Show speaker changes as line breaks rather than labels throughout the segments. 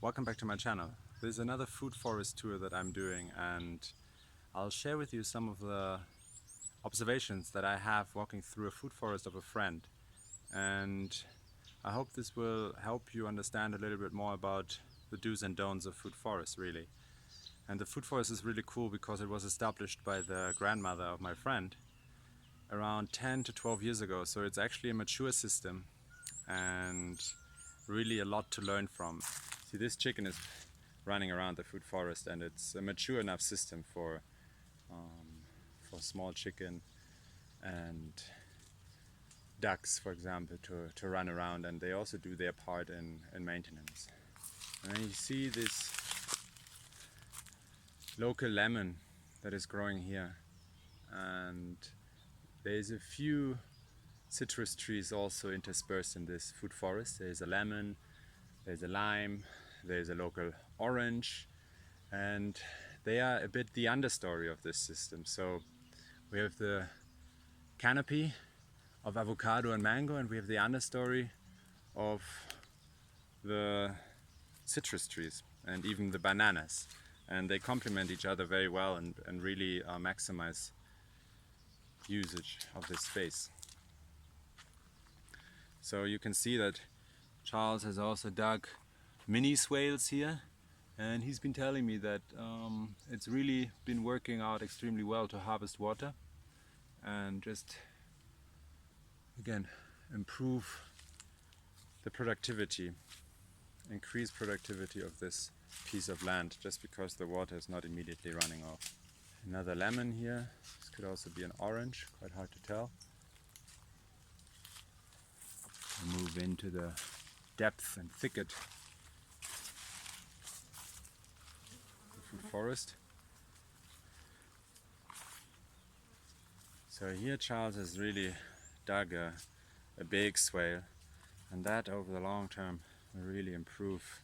Welcome back to my channel. There's another food forest tour that I'm doing, and I'll share with you some of the observations that I have walking through a food forest of a friend. And I hope this will help you understand a little bit more about the do's and don'ts of food forests, really. And the food forest is really cool because it was established by the grandmother of my friend around 10 to 12 years ago. So it's actually a mature system and really a lot to learn from. See, this chicken is running around the food forest, and it's a mature enough system for small chicken and ducks, for example, to run around, and they also do their part in maintenance. And then you see this local lemon that is growing here, and there's a few citrus trees also interspersed in this food forest. There's a lemon, there's a lime, there's a local orange, and they are a bit the understory of this system. So we have the canopy of avocado and mango, and we have the understory of the citrus trees and even the bananas. And they complement each other very well and really maximize usage of this space. So you can see that Charles has also dug mini swales here, and he's been telling me that it's really been working out extremely well to harvest water and just again improve the productivity, increase productivity of this piece of land, just because the water is not immediately running off. Another lemon here. This could also be an orange, quite hard to tell. We'll move into the depth and thicket of the food forest. So here Charles has really dug a big swale, and that over the long term will really improve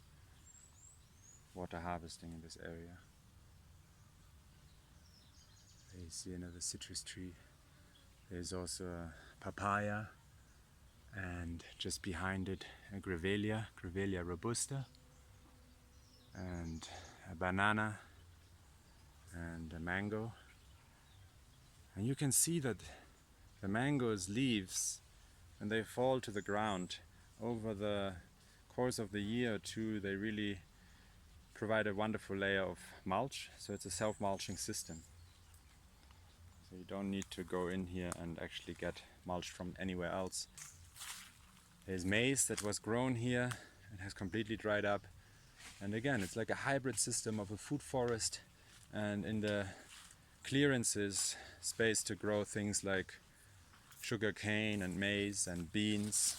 water harvesting in this area. There you see another citrus tree. There's also a papaya, and just behind it a Grevillea robusta, and a banana and a mango. And you can see that the mango's leaves, when they fall to the ground over the course of the year or two, they really provide a wonderful layer of mulch. So it's a self-mulching system. So you don't need to go in here and actually get mulch from anywhere else. There's maize that was grown here and has completely dried up. And again, it's like a hybrid system of a food forest, and in the clearances, space to grow things like sugar cane and maize and beans,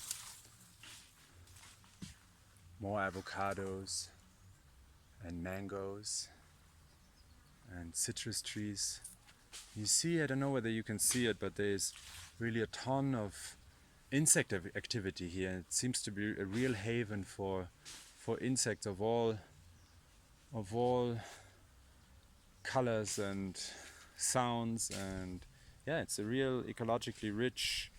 more avocados and mangoes and citrus trees. You see, I don't know whether you can see it, but there's really a ton of insect activity here. It seems to be a real haven for insects of all colors and sounds, and yeah, it's a real ecologically rich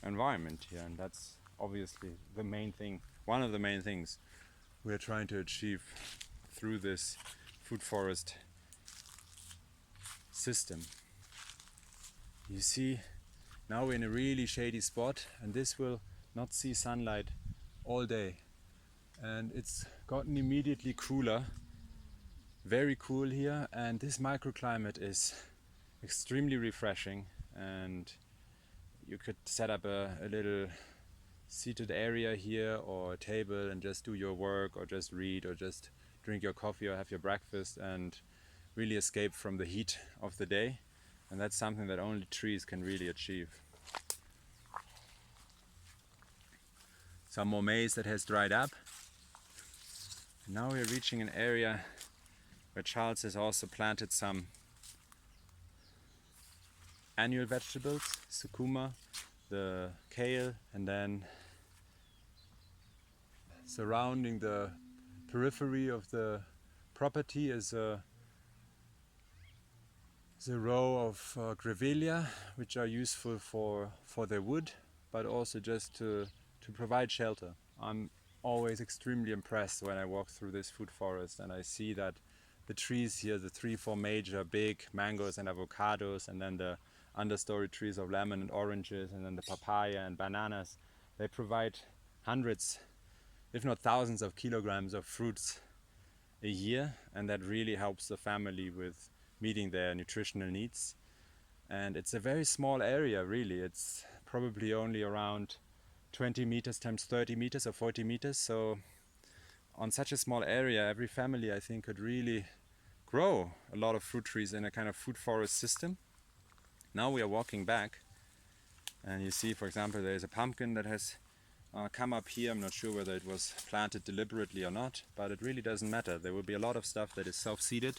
environment here, and that's obviously the main thing, one of the main things we're trying to achieve through this food forest system. You see, now we're in a really shady spot, and this will not see sunlight all day, and it's gotten immediately cooler, very cool here, and this microclimate is extremely refreshing. And you could set up a little seated area here or a table and just do your work or just read or just drink your coffee or have your breakfast and really escape from the heat of the day. And that's something that only trees can really achieve. Some more maize that has dried up. And now we're reaching an area where Charles has also planted some annual vegetables, sucuma, the kale, and then surrounding the periphery of the property is a row of Grevillea, which are useful for their wood, but also just to provide shelter. I'm always extremely impressed when I walk through this food forest and I see that the trees here, the 3-4 major big mangoes and avocados, and then the understory trees of lemon and oranges, and then the papaya and bananas, they provide hundreds, if not thousands of kilograms of fruits a year, and that really helps the family with meeting their nutritional needs. And it's a very small area, really. It's probably only around 20 meters times 30 meters or 40 meters. So on such a small area, every family, I think, could really grow a lot of fruit trees in a kind of food forest system. Now we are walking back, and you see, for example, there is a pumpkin that has come up here. I'm not sure whether it was planted deliberately or not, but it really doesn't matter. There will be a lot of stuff that is self-seeded,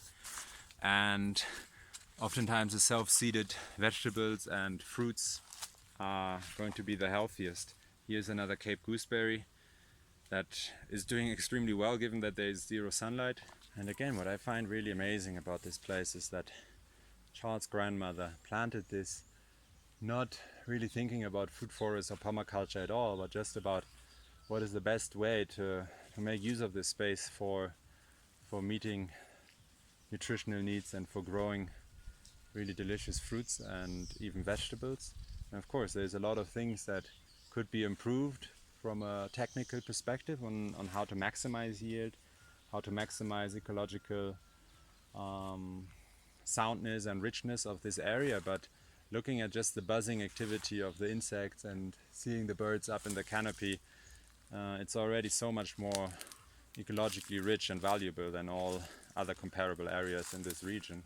and oftentimes the self-seeded vegetables and fruits are going to be the healthiest. Here's another Cape gooseberry that is doing extremely well given that there is zero sunlight. And again, what I find really amazing about this place is that Charles' grandmother planted this not really thinking about food forests or permaculture at all, but just about what is the best way to make use of this space for meeting nutritional needs and for growing really delicious fruits and even vegetables. And of course, there's a lot of things that could be improved from a technical perspective on how to maximize yield, how to maximize ecological soundness and richness of this area. But looking at just the buzzing activity of the insects and seeing the birds up in the canopy, it's already so much more ecologically rich and valuable than all other comparable areas in this region.